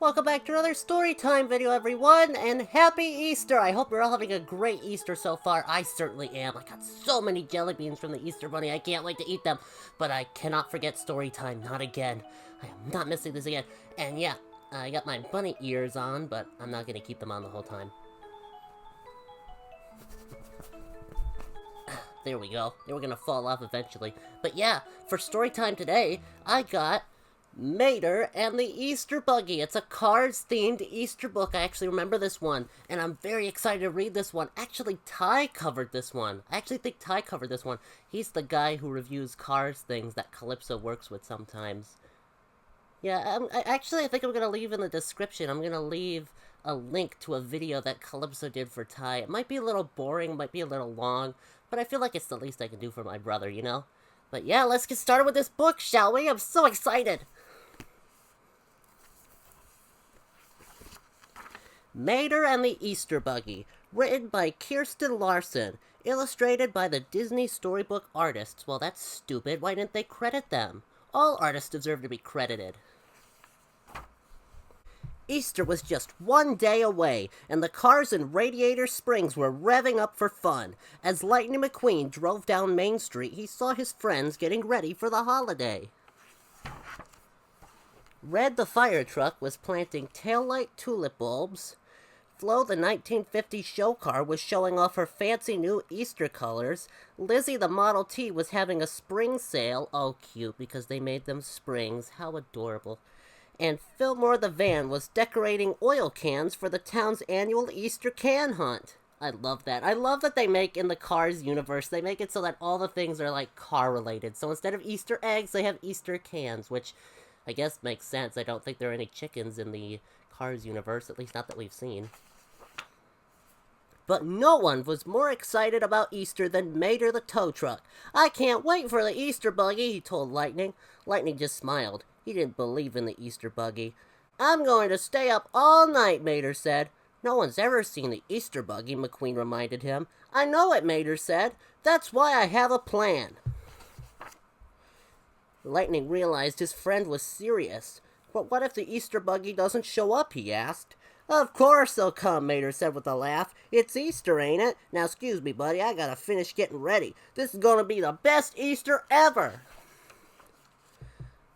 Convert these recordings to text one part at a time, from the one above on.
Welcome back to another Storytime video, everyone, and Happy Easter! I hope you're all having a great Easter so far. I certainly am. I got so many jelly beans from the Easter Bunny, I can't wait to eat them. But I cannot forget Storytime, not again. I am not missing this again. And yeah, I got my bunny ears on, but I'm not gonna keep them on the whole time. There we go. They were gonna fall off eventually. But yeah, for Storytime today, I got Mater and the Easter Buggy. It's a Cars-themed Easter book. I actually remember this one, and I'm very excited to read this one. Actually, Ty covered this one. I actually think Ty covered this one. He's the guy who reviews Cars things that Calypso works with sometimes. Yeah, I think I'm going to leave in the description, I'm going to leave a link to a video that Calypso did for Ty. It might be a little boring, might be a little long, but I feel like it's the least I can do for my brother, you know? But yeah, let's get started with this book, shall we? I'm so excited! Mater and the Easter Buggy, written by Kirsten Larson, illustrated by the Disney storybook artists. Well, that's stupid. Why didn't they credit them? All artists deserve to be credited. Easter was just one day away, and the cars in Radiator Springs were revving up for fun. As Lightning McQueen drove down Main Street, he saw his friends getting ready for the holiday. Red the fire truck was planting taillight tulip bulbs. Flo the 1950s show car was showing off her fancy new Easter colors. Lizzie the Model T was having a spring sale. Oh, cute, because they made them springs. How adorable. And Fillmore the van was decorating oil cans for the town's annual Easter can hunt. I love that. I love that they make, in the Cars universe, they make it so that all the things are, like, car-related. So instead of Easter eggs, they have Easter cans, which I guess makes sense. I don't think there are any chickens in the Cars universe, at least not that we've seen. But no one was more excited about Easter than Mater the tow truck. "I can't wait for the Easter Buggy," he told Lightning. Lightning just smiled. He didn't believe in the Easter Buggy. "I'm going to stay up all night," Mater said. "No one's ever seen the Easter Buggy," McQueen reminded him. "I know it," Mater said. "That's why I have a plan." Lightning realized his friend was serious. "But what if the Easter Buggy doesn't show up?" he asked. "Of course they'll come," Mater said with a laugh. "It's Easter, ain't it? Now excuse me, buddy, I gotta finish getting ready. This is gonna be the best Easter ever!"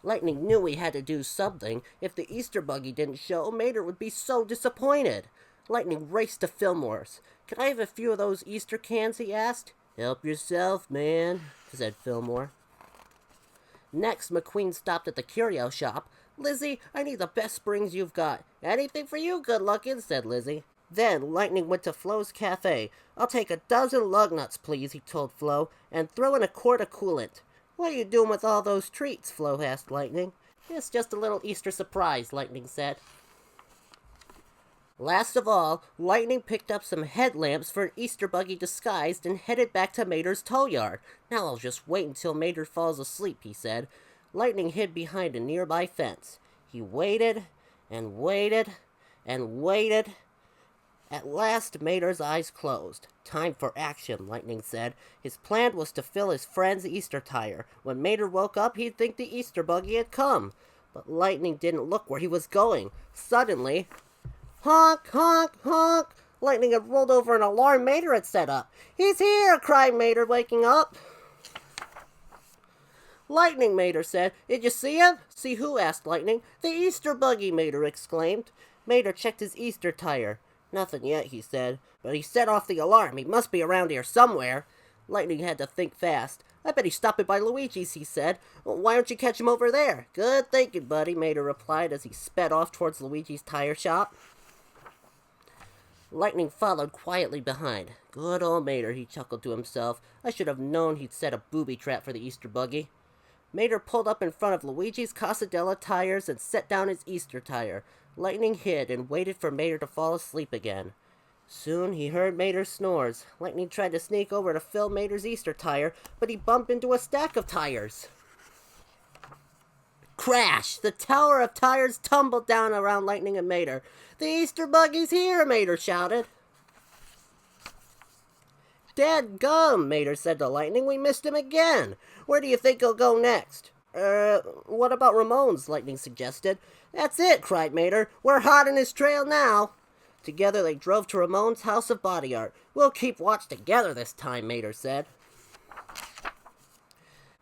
Lightning knew he had to do something. If the Easter Buggy didn't show, Mater would be so disappointed. Lightning raced to Fillmore's. "Can I have a few of those Easter cans?" he asked. "Help yourself, man," said Fillmore. Next, McQueen stopped at the curio shop. "Lizzie, I need the best springs you've got." "Anything for you, good-looking," said Lizzie. Then Lightning went to Flo's cafe. "I'll take a dozen lug nuts, please," he told Flo, "and throw in a quart of coolant." "What are you doing with all those treats?" Flo asked Lightning. "It's just a little Easter surprise," Lightning said. Last of all, Lightning picked up some headlamps for an Easter Buggy disguised and headed back to Mater's tow yard. "Now I'll just wait until Mater falls asleep," he said. Lightning hid behind a nearby fence. He waited, and waited, and waited. At last, Mater's eyes closed. "Time for action," Lightning said. His plan was to fill his friend's Easter tire. When Mater woke up, he'd think the Easter Buggy had come. But Lightning didn't look where he was going. Suddenly, honk, honk, honk! Lightning had rolled over an alarm Mater had set up. "He's here!" cried Mater, waking up. "Lightning," Mater said. "Did you see him?" "See who?" asked Lightning. "The Easter Buggy," Mater exclaimed. Mater checked his Easter tire. "Nothing yet," he said. "But he set off the alarm. He must be around here somewhere." Lightning had to think fast. "I bet he's stopping by Luigi's," he said. "Why don't you catch him over there?" "Good thinking, buddy," Mater replied as he sped off towards Luigi's tire shop. Lightning followed quietly behind. "Good old Mater," he chuckled to himself. "I should have known he'd set a booby trap for the Easter Buggy." Mater pulled up in front of Luigi's Casadella tires and set down his Easter tire. Lightning hid and waited for Mater to fall asleep again. Soon he heard Mater's snores. Lightning tried to sneak over to fill Mater's Easter tire, but he bumped into a stack of tires. Crash! The tower of tires tumbled down around Lightning and Mater. "The Easter Buggy's here!" Mater shouted. "Dadgum," Mater said to Lightning. "We missed him again. Where do you think he'll go next?" What about Ramon's? Lightning suggested. That's it, cried Mater. We're hot on his trail now. Together they drove to Ramon's house of body art. We'll keep watch together this time, Mater said.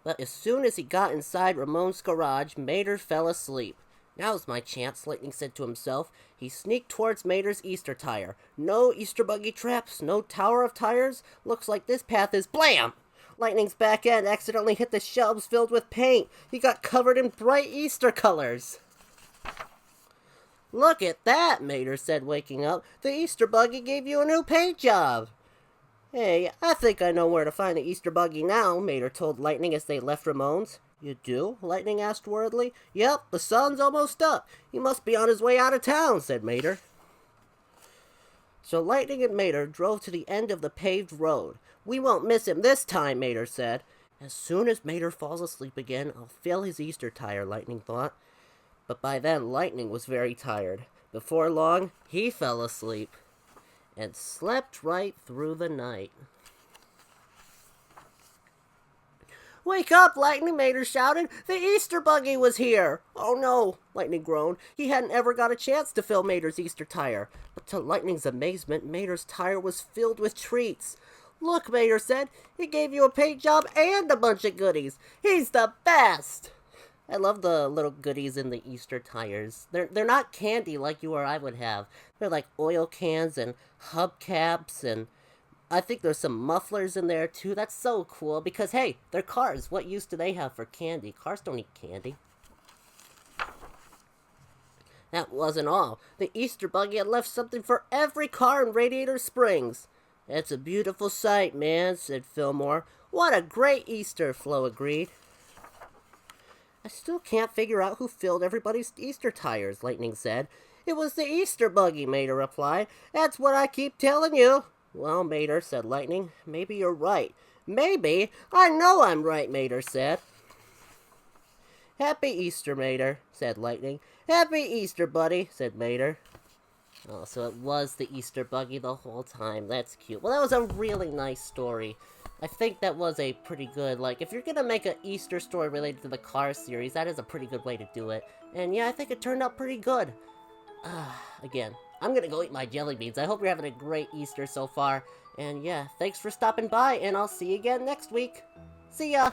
But as soon as he got inside Ramon's garage, Mater fell asleep. Now's my chance, Lightning said to himself. He sneaked towards Mater's Easter tire. No Easter buggy traps, no tower of tires. Looks like this path is blam! Lightning's back end accidentally hit the shelves filled with paint. He got covered in bright Easter colors. Look at that, Mater said, waking up. The Easter buggy gave you a new paint job. Hey, I think I know where to find the Easter buggy now, Mater told Lightning as they left Ramon's. You do? Lightning asked worriedly. Yep, the sun's almost up. He must be on his way out of town, said Mater. So Lightning and Mater drove to the end of the paved road. We won't miss him this time, Mater said. As soon as Mater falls asleep again, I'll fill his Easter tire, Lightning thought. But by then, Lightning was very tired. Before long, he fell asleep and slept right through the night. Wake up, Lightning, Mater shouted. The Easter buggy was here. Oh no, Lightning groaned. He hadn't ever got a chance to fill Mater's Easter tire. But to Lightning's amazement, Mater's tire was filled with treats. Look, Mater said, he gave you a paint job and a bunch of goodies. He's the best. I love the little goodies in the Easter tires. They're not candy like you or I would have. They're like oil cans and hubcaps, and I think there's some mufflers in there too. That's so cool because, hey, they're cars. What use do they have for candy? Cars don't eat candy. That wasn't all. The Easter buggy had left something for every car in Radiator Springs. It's a beautiful sight, man, said Fillmore. What a great Easter, Flo agreed. I still can't figure out who filled everybody's Easter tires, Lightning said. It was the Easter buggy, Mater replied. That's what I keep telling you. Well, Mater, said Lightning, maybe you're right. Maybe? I know I'm right, Mater said. Happy Easter, Mater, said Lightning. Happy Easter, buddy, said Mater. Oh, so it was the Easter buggy the whole time. That's cute. Well, that was a really nice story. I think that was a pretty good, if you're gonna make an Easter story related to the Cars series, that is a pretty good way to do it. And yeah, I think it turned out pretty good. Again, I'm gonna go eat my jelly beans. I hope you're having a great Easter so far. And yeah, thanks for stopping by, and I'll see you again next week. See ya!